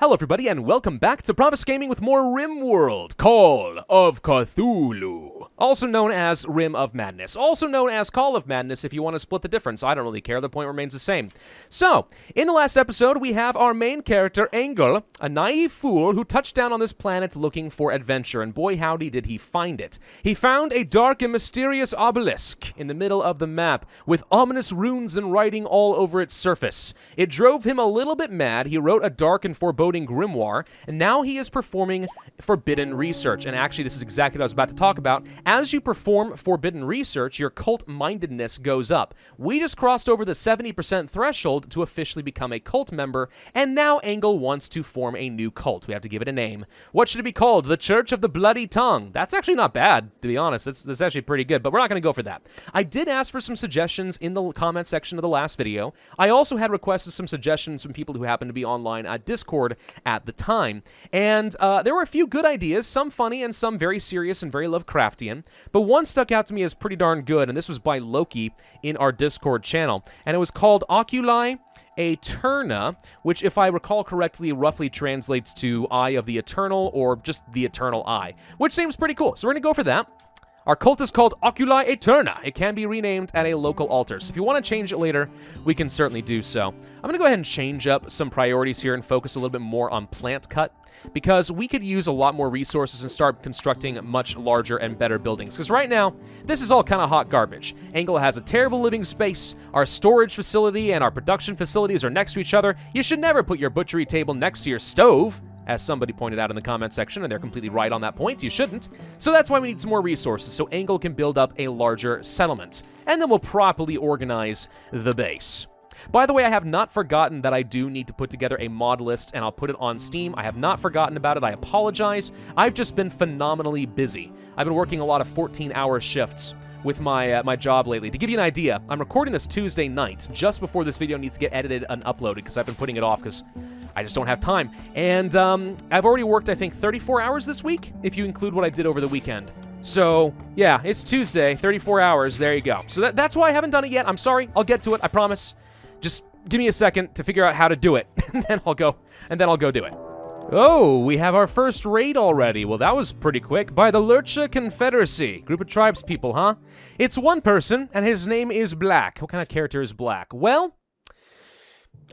Hello everybody and welcome back to Pravus Gaming with more Rimworld, Call of Cthulhu. Also known as Rim of Madness. Also known as Call of Madness if you want to split the difference. I don't really care, the point remains the same. So, in the last episode we have our main character, Engel, a naive fool who touched down on this planet looking for adventure, and boy howdy did he find it. He found a dark and mysterious obelisk in the middle of the map, with ominous runes and writing all over its surface. It drove him a little bit mad. He wrote a dark and foreboding grimoire, and now he is performing forbidden research. And actually, this is exactly what I was about to talk about. As you perform forbidden research, your cult-mindedness goes up. We just crossed over the 70% threshold to officially become a cult member, and now Engel wants to form a new cult. We have to give it a name. What should it be called? The Church of the Bloody Tongue. That's actually not bad, to be honest. That's actually pretty good, but we're not going to go for that. I did ask for some suggestions in the comment section of the last video. I also had requested some suggestions from people who happen to be online at Discord at the time, and there were a few good ideas, some funny and some very serious and very Lovecraftian, but one stuck out to me as pretty darn good, and this was by Loki in our Discord channel, and it was called Oculi, Aeterna, which, if I recall correctly, roughly translates to Eye of the Eternal, or just the Eternal Eye, which seems pretty cool, so we're gonna go for that. Our cult is called Oculi Aeterna. It can be renamed at a local altar, so if you want to change it later, we can certainly do so. I'm going to go ahead and change up some priorities here and focus a little bit more on plant cut, because we could use a lot more resources and start constructing much larger and better buildings, because right now, this is all kind of hot garbage. Engel has a terrible living space, our storage facility and our production facilities are next to each other. You should never put your butchery table next to your stove, as somebody pointed out in the comment section, and they're completely right on that point. You shouldn't. So that's why we need some more resources, so Engel can build up a larger settlement. And then we'll properly organize the base. By the way, I have not forgotten that I do need to put together a mod list, and I'll put it on Steam. I have not forgotten about it. I apologize. I've just been phenomenally busy. I've been working a lot of 14-hour shifts with my job lately. To give you an idea, I'm recording this Tuesday night, just before this video needs to get edited and uploaded, because I've been putting it off because I just don't have time. And I've already worked, I think, 34 hours this week, if you include what I did over the weekend. So, yeah, it's Tuesday, 34 hours, there you go. So that's why I haven't done it yet. I'm sorry, I'll get to it, I promise. Just give me a second to figure out how to do it, and then I'll go do it. Oh, we have our first raid already. Well, that was pretty quick. By the Lurcha Confederacy. Group of tribes people, huh? It's one person, and his name is Black. What kind of character is Black? Well,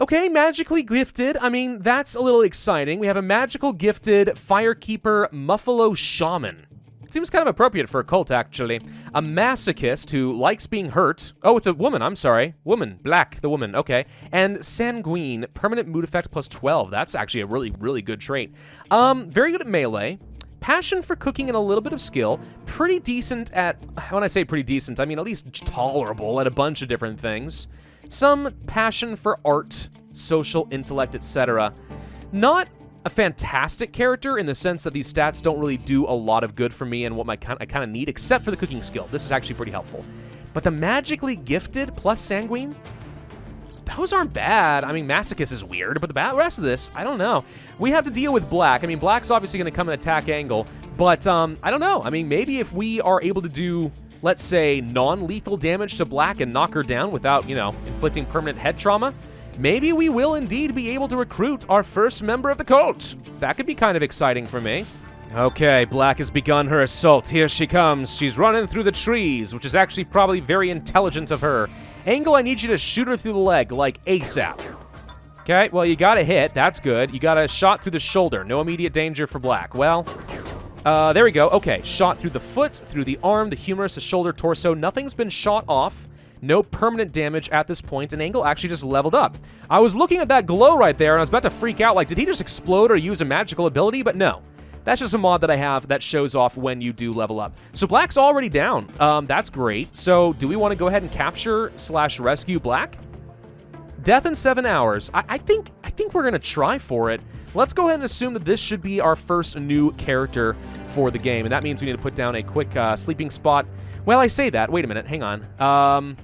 okay, magically gifted. I mean, that's a little exciting. We have a magical gifted Firekeeper Muffalo Shaman. Seems kind of appropriate for a cult, actually. A masochist who likes being hurt. Oh, it's a woman, I'm sorry. Woman, Black, the woman, okay. And Sanguine, permanent mood effect plus 12. That's actually a really, really good trait. Very good at melee. Passion for cooking and a little bit of skill. Pretty decent at, when I say pretty decent, I mean at least tolerable at a bunch of different things. Some passion for art, social intellect, etc. Not a fantastic character in the sense that these stats don't really do a lot of good for me and what I kind of need, except for the cooking skill. This is actually pretty helpful. But the magically gifted plus sanguine, those aren't bad. I mean, masochist is weird, but the rest of this, I don't know. We have to deal with Black. I mean, Black's obviously going to come and attack Engel, but I don't know. I mean, maybe if we are able to do, let's say, non-lethal damage to Black and knock her down without, you know, inflicting permanent head trauma, maybe we will indeed be able to recruit our first member of the cult. That could be kind of exciting for me. Okay, Black has begun her assault. Here she comes. She's running through the trees, which is actually probably very intelligent of her. Engel, I need you to shoot her through the leg, like ASAP. Okay, well, you got a hit. That's good. You got a shot through the shoulder. No immediate danger for Black. Well, there we go. Okay, shot through the foot, through the arm, the humerus, the shoulder, torso. Nothing's been shot off. No permanent damage at this point, and Engel actually just leveled up. I was looking at that glow right there, and I was about to freak out, like, did he just explode or use a magical ability? But no. That's just a mod that I have that shows off when you do level up. So Black's already down. That's great. So do we want to go ahead and capture/rescue Black? Death in 7 hours. I think we're going to try for it. Let's go ahead and assume that this should be our first new character for the game, and that means we need to put down a quick sleeping spot. Well, I say that. Wait a minute. Hang on.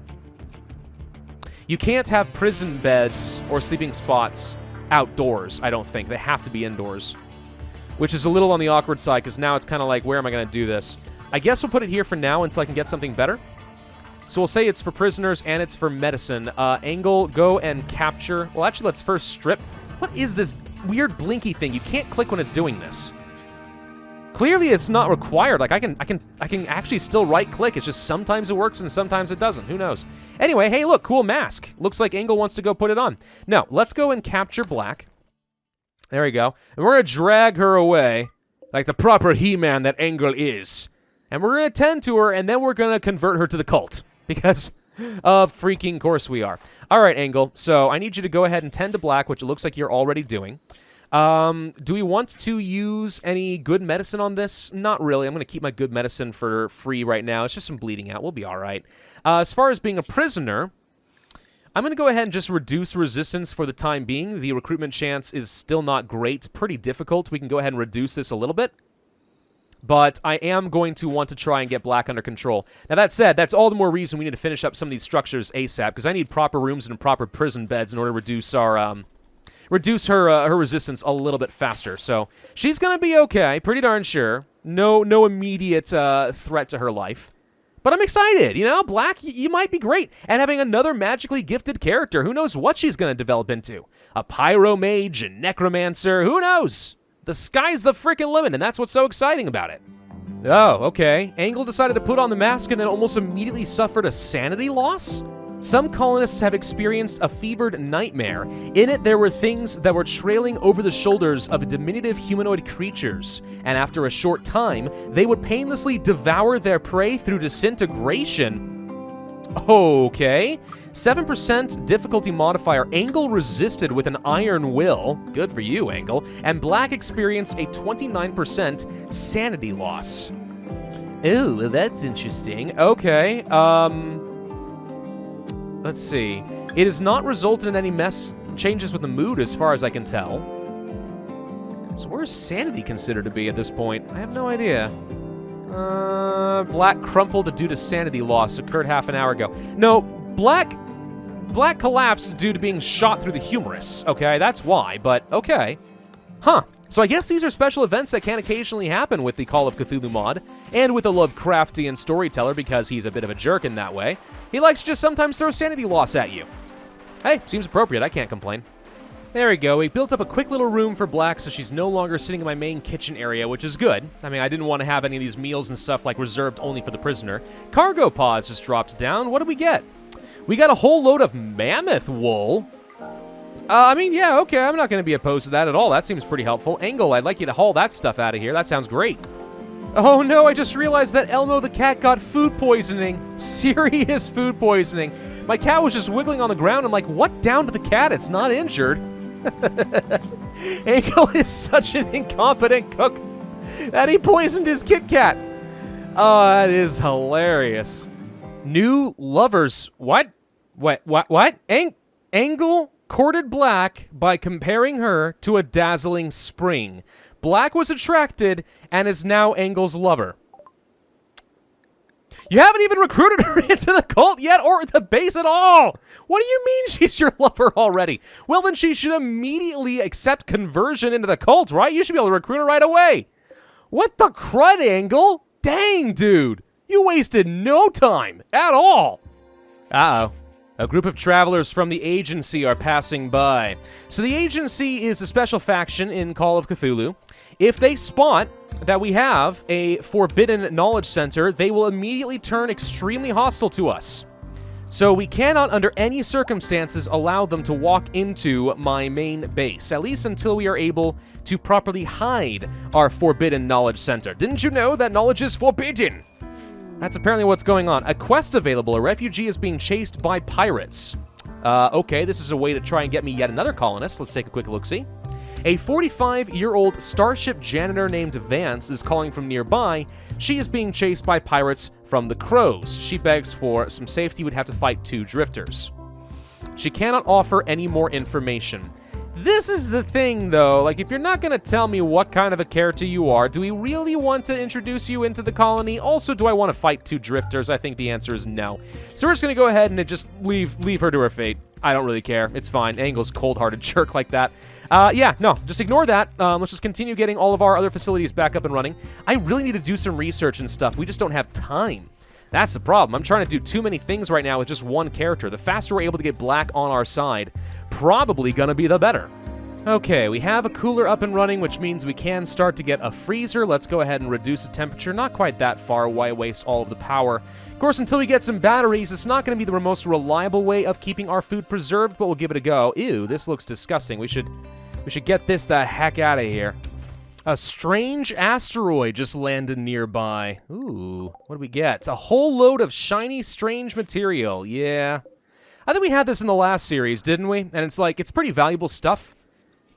You can't have prison beds or sleeping spots outdoors, I don't think. They have to be indoors, which is a little on the awkward side, because now it's kind of like, where am I going to do this? I guess we'll put it here for now until I can get something better. So we'll say it's for prisoners and it's for medicine. Engel, go and capture. Well, actually, let's first strip What is this weird blinky thing? You can't click when it's doing this. Clearly, it's not required. Like, I can actually still right-click. It's just sometimes it works and sometimes it doesn't. Who knows? Anyway, hey, look, cool mask. Looks like Engel wants to go put it on. No, let's go and capture Black. There we go. And we're going to drag her away like the proper He-Man that Engel is. And we're going to tend to her, and then we're going to convert her to the cult. Because of freaking course we are. All right, Engel. So I need you to go ahead and tend to Black, which it looks like you're already doing. Do we want to use any good medicine on this? Not really. I'm going to keep my good medicine for free right now. It's just some bleeding out. We'll be all right. As far as being a prisoner, I'm going to go ahead and just reduce resistance for the time being. The recruitment chance is still not great. It's pretty difficult. We can go ahead and reduce this a little bit. But I am going to want to try and get Black under control. Now, that said, that's all the more reason we need to finish up some of these structures ASAP, because I need proper rooms and proper prison beds in order to reduce our... reduce her resistance a little bit faster. So she's going to be okay, pretty darn sure. No immediate threat to her life. But I'm excited, you know? Black, you might be great. And having another magically gifted character, who knows what she's going to develop into? A pyro mage, a necromancer, who knows? The sky's the freaking limit, and that's what's so exciting about it. Oh, okay. Engel decided to put on the mask and then almost immediately suffered a sanity loss? Some colonists have experienced a fevered nightmare. In it, there were things that were trailing over the shoulders of diminutive humanoid creatures, and after a short time, they would painlessly devour their prey through disintegration. Okay. 7% difficulty modifier. Engel resisted with an iron will. Good for you, Engel. And Black experienced a 29% sanity loss. Ooh, well, that's interesting. Okay, let's see. It has not resulted in any changes with the mood as far as I can tell. So where's sanity considered to be at this point? I have no idea. Black crumpled due to sanity loss. Occurred half an hour ago. No, Black collapsed due to being shot through the humerus. Okay, that's why, but okay. Huh. So I guess these are special events that can occasionally happen with the Call of Cthulhu mod, and with a Lovecraftian storyteller because he's a bit of a jerk in that way. He likes to just sometimes throw sanity loss at you. Hey, seems appropriate, I can't complain. There we go, we built up a quick little room for Black so she's no longer sitting in my main kitchen area, which is good. I mean, I didn't want to have any of these meals and stuff like reserved only for the prisoner. Cargo pods just dropped down. What do we get? We got a whole load of mammoth wool. I mean, yeah, okay, I'm not going to be opposed to that at all. That seems pretty helpful. Engel, I'd like you to haul that stuff out of here. That sounds great. Oh no, I just realized that Elmo the cat got food poisoning. Serious food poisoning. My cat was just wiggling on the ground. I'm like, what down to the cat? It's not injured. Engel is such an incompetent cook that he poisoned his Kit Kat. Oh, that is hilarious. New lovers. What? What? Engel courted Black by comparing her to a dazzling spring. Black was attracted and is now Engel's lover. You haven't even recruited her into the cult yet or the base at all. What do you mean she's your lover already? Well, then she should immediately accept conversion into the cult, right? You should be able to recruit her right away. What the crud, Engel? Dang, dude. You wasted no time at all. Uh-oh. A group of travelers from the agency are passing by. So the agency is a special faction in Call of Cthulhu. If they spot that we have a forbidden knowledge center, they will immediately turn extremely hostile to us. So we cannot, under any circumstances, allow them to walk into my main base, at least until we are able to properly hide our forbidden knowledge center. Didn't you know that knowledge is forbidden? That's apparently what's going on. A quest available. A refugee is being chased by pirates. Okay, this is a way to try and get me yet another colonist. Let's take a quick look-see. A 45-year-old starship janitor named Vance is calling from nearby. She is being chased by pirates from the Crows. She begs for some safety. Would have to fight 2 drifters. She cannot offer any more information. This is the thing, though. Like, if you're not going to tell me what kind of a character you are, do we really want to introduce you into the colony? Also, do I want to fight 2 drifters? I think the answer is no. So we're just going to go ahead and just leave her to her fate. I don't really care. It's fine. Engel's cold-hearted jerk like that. Yeah, no, just ignore that. Let's just continue getting all of our other facilities back up and running. I really need to do some research and stuff. We just don't have time. That's the problem. I'm trying to do too many things right now with just one character. The faster we're able to get Black on our side, probably gonna be the better. Okay, we have a cooler up and running, which means we can start to get a freezer. Let's go ahead and reduce the temperature. Not quite that far. Why waste all of the power? Of course, until we get some batteries, it's not going to be the most reliable way of keeping our food preserved, but we'll give it a go. Ew, this looks disgusting. We should get this the heck out of here. A strange asteroid just landed nearby. Ooh, what do we get? It's a whole load of shiny, strange material. Yeah. I think we had this in the last series, didn't we? And it's like, it's pretty valuable stuff.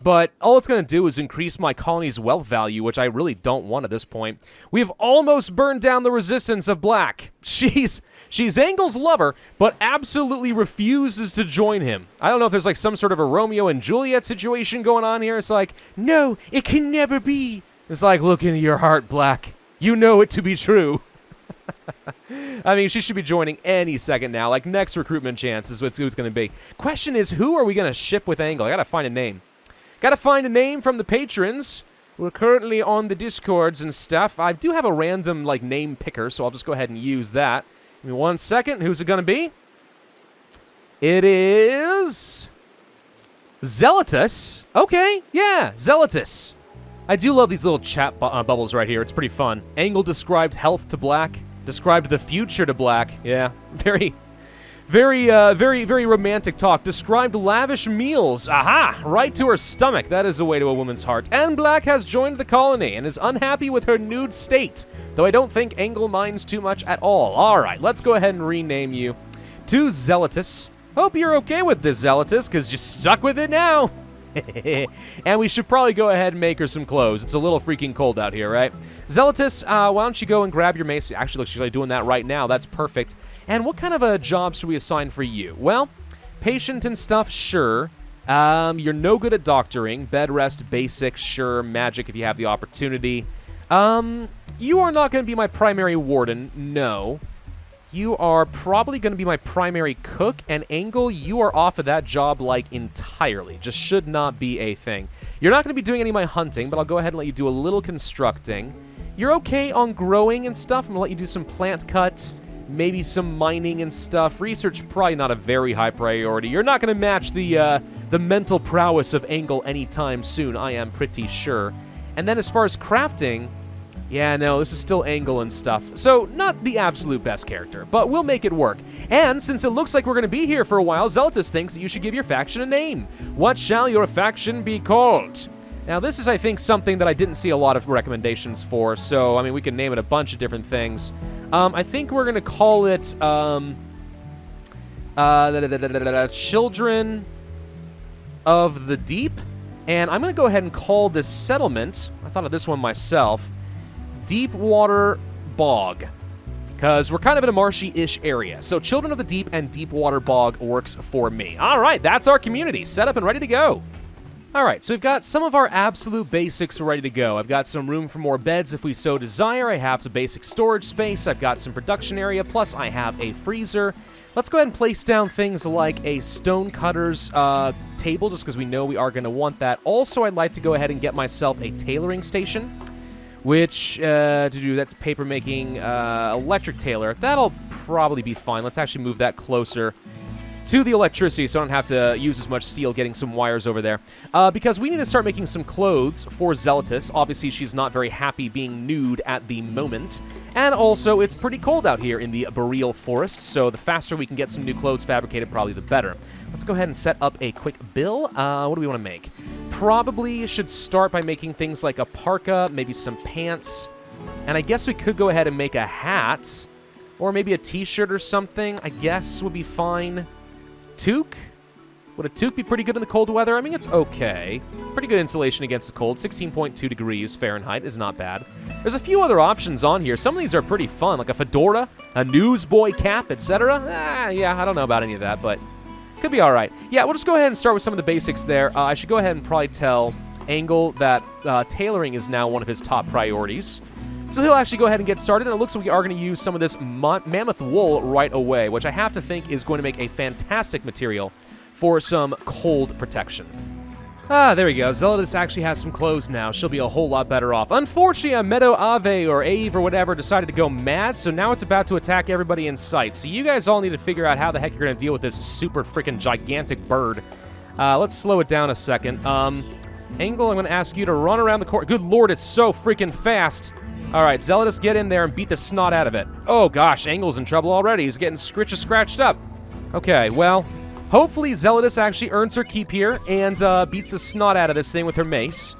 But all it's going to do is increase my colony's wealth value, which I really don't want at this point. We've almost burned down the resistance of Black. She's Angel's lover, but absolutely refuses to join him. I don't know if there's like some sort of a Romeo and Juliet situation going on here. It's like, no, it can never be. It's like, look into your heart, Black. You know it to be true. I mean, she should be joining any second now. Like, next recruitment chance is what's going to be. Question is, who are we going to ship with Angel? I got to find a name. Gotta find a name from the patrons. We're currently on the Discords and stuff. I do have a random, like, name picker, so I'll just go ahead and use that. Give me 1 second. Who's it gonna be? It is... Zealotus. Okay, yeah, Zealotus. I do love these little chat bubbles right here. It's pretty fun. Angle described health to Black. Described the future to Black. Yeah, very romantic talk. Described lavish meals. Aha! Right to her stomach. That is the way to a woman's heart. And Black has joined the colony and is unhappy with her nude state. Though I don't think Angle minds too much at all. Alright, let's go ahead and rename you to Zealotus. Hope you're okay with this, Zealotus, because you're stuck with it now. And we should probably go ahead and make her some clothes. It's a little freaking cold out here, right? Zealotus, why don't you go and grab your mace? Actually, look, she's like doing that right now. That's perfect. And what kind of a job should we assign for you? Well, patient and stuff, sure. You're no good at doctoring. Bed rest, basic, sure. Magic if you have the opportunity. You are not going to be my primary warden, no. You are probably going to be my primary cook, and Angle, you are off of that job, like, entirely. Just should not be a thing. You're not going to be doing any of my hunting, but I'll go ahead and let you do a little constructing. You're okay on growing and stuff. I'm going to let you do some plant cut, maybe some mining and stuff. Research, probably not a very high priority. You're not going to match the mental prowess of Angle anytime soon, I am pretty sure. And then as far as crafting... Yeah, no, this is still Angle and stuff. So, not the absolute best character, but we'll make it work. And since it looks like we're going to be here for a while, Zealotus thinks that you should give your faction a name. What shall your faction be called? Now, this is, I think, something that I didn't see a lot of recommendations for, so, I mean, we can name it a bunch of different things. I think we're going to call it, Children of the Deep. And I'm going to go ahead and call this settlement, I thought of this one myself, Deepwater Bog, because we're kind of in a marshy-ish area. So Children of the Deep and Deepwater Bog works for me. All right, that's our community, set up and ready to go. All right, so we've got some of our absolute basics ready to go. I've got some room for more beds if we so desire. I have some basic storage space. I've got some production area, plus I have a freezer. Let's go ahead and place down things like a stone-cutter's table, just because we know we are going to want that. Also, I'd like to go ahead and get myself a tailoring station, which, that's paper-making electric tailor. That'll probably be fine. Let's actually move that closer to the electricity so I don't have to use as much steel getting some wires over there. Because we need to start making some clothes for Zealotus. Obviously, she's not very happy being nude at the moment. And also, it's pretty cold out here in the boreal forest, so the faster we can get some new clothes fabricated, probably the better. Let's go ahead and set up a quick bill. What do we want to make? Probably should start by making things like a parka, maybe some pants, and I guess we could go ahead and make a hat, or maybe a t-shirt or something, I guess would be fine. Toque? Would a toque be pretty good in the cold weather? I mean, it's okay. Pretty good insulation against the cold. 16.2 degrees Fahrenheit is not bad. There's a few other options on here. Some of these are pretty fun, like a fedora, a newsboy cap, etc. Yeah, I don't know about any of that, but could be all right. Yeah, we'll just go ahead and start with some of the basics there. I should go ahead and probably tell Angle that tailoring is now one of his top priorities. So he'll actually go ahead and get started, and it looks like we are going to use some of this mammoth wool right away, which I have to think is going to make a fantastic material for some cold protection. There we go. Zealotus actually has some clothes now. She'll be a whole lot better off. Unfortunately, a Meadow Ave or Ave or whatever decided to go mad, so now it's about to attack everybody in sight. So you guys all need to figure out how the heck you're going to deal with this super freaking gigantic bird. Let's slow it down a second. Angle, I'm going to ask you to run around the court. Good lord, it's so freaking fast. All right, Zealotus, get in there and beat the snot out of it. Oh, gosh, Angle's in trouble already. He's getting scratched up. Okay, well, hopefully Zealotus actually earns her keep here and beats the snot out of this thing with her mace.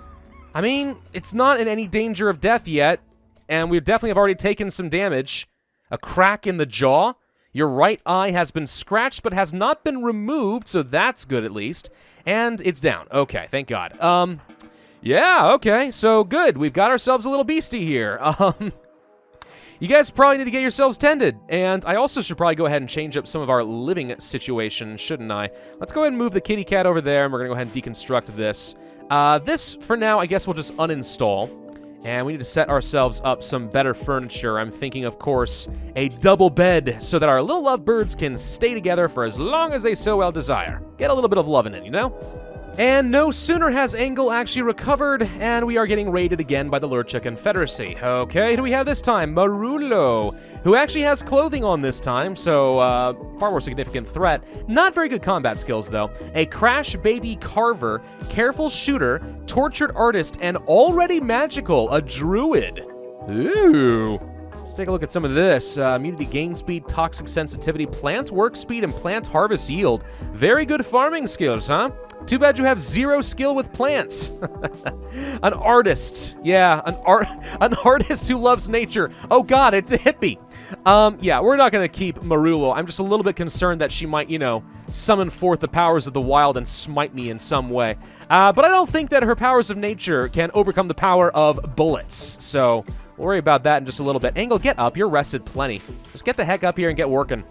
I mean, it's not in any danger of death yet, and we definitely have already taken some damage. A crack in the jaw. Your right eye has been scratched but has not been removed, so that's good at least. And it's down. Okay, thank God. Yeah, okay, so good. We've got ourselves a little beastie here. You guys probably need to get yourselves tended, and I also should probably go ahead and change up some of our living situation, shouldn't I? Let's go ahead and move the kitty cat over there, and we're going to go ahead and deconstruct this. This, for now, I guess we'll just uninstall, and we need to set ourselves up some better furniture. I'm thinking, of course, a double bed, so that our little lovebirds can stay together for as long as they so well desire. Get a little bit of love in it, you know? And no sooner has Angle actually recovered, and we are getting raided again by the Lurcha Confederacy. Okay, who do we have this time? Marullo, who actually has clothing on this time, so far more significant threat. Not very good combat skills, though. A Crash Baby Carver, Careful Shooter, Tortured Artist, and already magical, a Druid. Ooh. Let's take a look at some of this. Immunity gain speed, toxic sensitivity, plant work speed, and plant harvest yield. Very good farming skills, huh? Too bad you have 0 skill with plants. An artist. Yeah, an artist who loves nature. Oh god, it's a hippie. Yeah, we're not going to keep Marullo. I'm just a little bit concerned that she might, you know, summon forth the powers of the wild and smite me in some way. But I don't think that her powers of nature can overcome the power of bullets. So we'll worry about that in just a little bit. Angle, get up. You're rested plenty. Just get the heck up here and get working.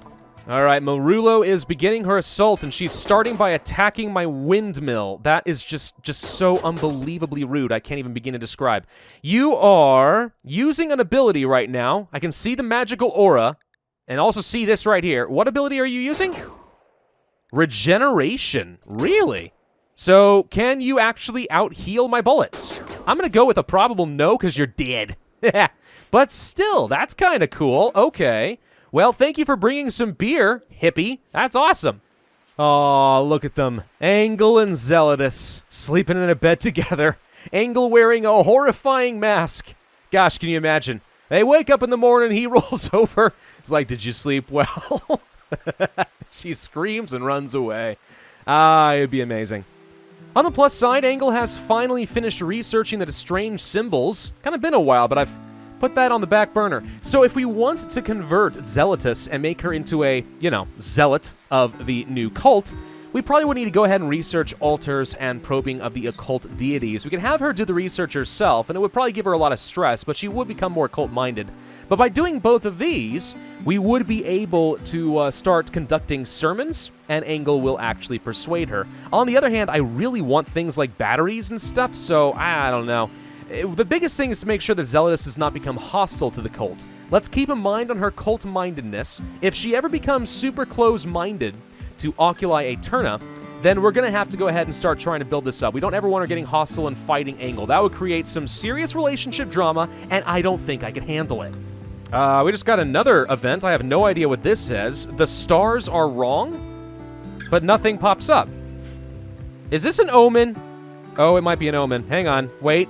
All right, Marullo is beginning her assault, and she's starting by attacking my windmill. That is just so unbelievably rude. I can't even begin to describe. You are using an ability right now. I can see the magical aura, and also see this right here. What ability are you using? Regeneration. Really? So, can you actually out-heal my bullets? I'm going to go with a probable no, because you're dead. But still, that's kind of cool. Okay. Well, thank you for bringing some beer, hippie. That's awesome. Aw, look at them. Angle and Zealotus sleeping in a bed together. Angle wearing a horrifying mask. Gosh, can you imagine? They wake up in the morning, he rolls over. It's like, did you sleep well? She screams and runs away. It'd be amazing. On the plus side, Angle has finally finished researching the strange symbols. Kind of been a while, but I've put that on the back burner. So if we want to convert Zealotus and make her into a, you know, zealot of the new cult, we probably would need to go ahead and research altars and probing of the occult deities. We can have her do the research herself, and it would probably give her a lot of stress, but she would become more cult-minded. But by doing both of these, we would be able to start conducting sermons, and Angle will actually persuade her. On the other hand, I really want things like batteries and stuff, so I don't know. The biggest thing is to make sure that Zealotus does not become hostile to the cult. Let's keep in mind on her cult-mindedness. If she ever becomes super close-minded to Oculi Aeterna, then we're going to have to go ahead and start trying to build this up. We don't ever want her getting hostile and fighting Angle. That would create some serious relationship drama, and I don't think I could handle it. We just got another event. I have no idea what this says. The stars are wrong, but nothing pops up. Is this an omen? Oh, it might be an omen. Hang on. Wait.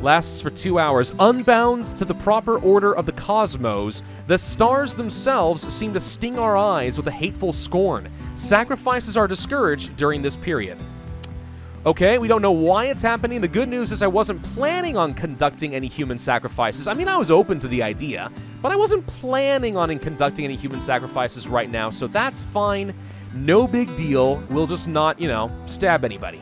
Lasts for 2 hours. Unbound to the proper order of the cosmos, the stars themselves seem to sting our eyes with a hateful scorn. Sacrifices are discouraged during this period. Okay, we don't know why it's happening. The good news is I wasn't planning on conducting any human sacrifices. I mean, I was open to the idea, but I wasn't planning on conducting any human sacrifices right now, so that's fine. No big deal. We'll just not, you know, stab anybody.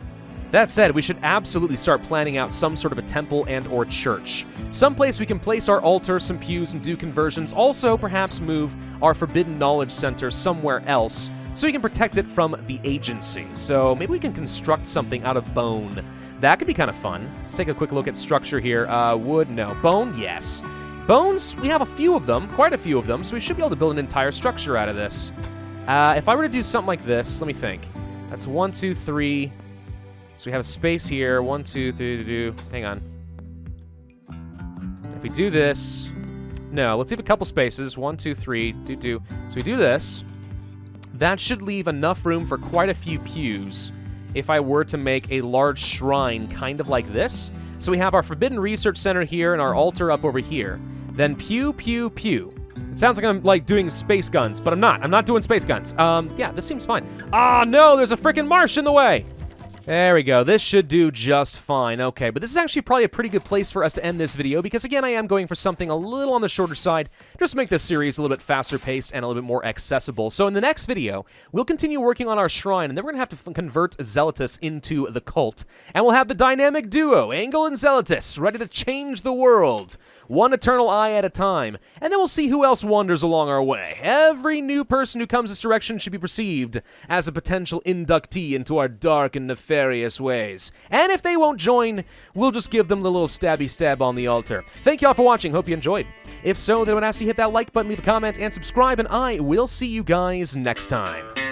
That said, we should absolutely start planning out some sort of a temple and or church. Someplace we can place our altar, some pews, and do conversions. Also, perhaps move our Forbidden Knowledge Center somewhere else so we can protect it from the agency. So maybe we can construct something out of bone. That could be kind of fun. Let's take a quick look at structure here. Wood, no. Bone, yes. Bones, we have a few of them, quite a few of them, so we should be able to build an entire structure out of this. If I were to do something like this, let me think. That's 1, 2, 3... So we have a space here. 1, 2, 3, hang on. If we do this, no, let's leave a couple spaces. 1, 2, 3, So we do this. That should leave enough room for quite a few pews if I were to make a large shrine kind of like this. So we have our Forbidden Research Center here and our altar up over here. Then pew, pew, pew. It sounds like I'm, like, doing space guns, but I'm not. I'm not doing space guns. Yeah, this seems fine. Ah, no, there's a freaking marsh in the way! There we go. This should do just fine. Okay, but this is actually probably a pretty good place for us to end this video because, again, I am going for something a little on the shorter side just to make this series a little bit faster paced and a little bit more accessible. So in the next video, we'll continue working on our shrine, and then we're going to have to convert Zealotus into the cult. And we'll have the dynamic duo, Angel and Zealotus, ready to change the world, one eternal eye at a time. And then we'll see who else wanders along our way. Every new person who comes this direction should be perceived as a potential inductee into our dark and nefarious ways. And if they won't join, we'll just give them the little stabby stab on the altar. Thank y'all for watching. Hope you enjoyed. If so, then I would ask you to hit that like button, leave a comment, and subscribe, and I will see you guys next time.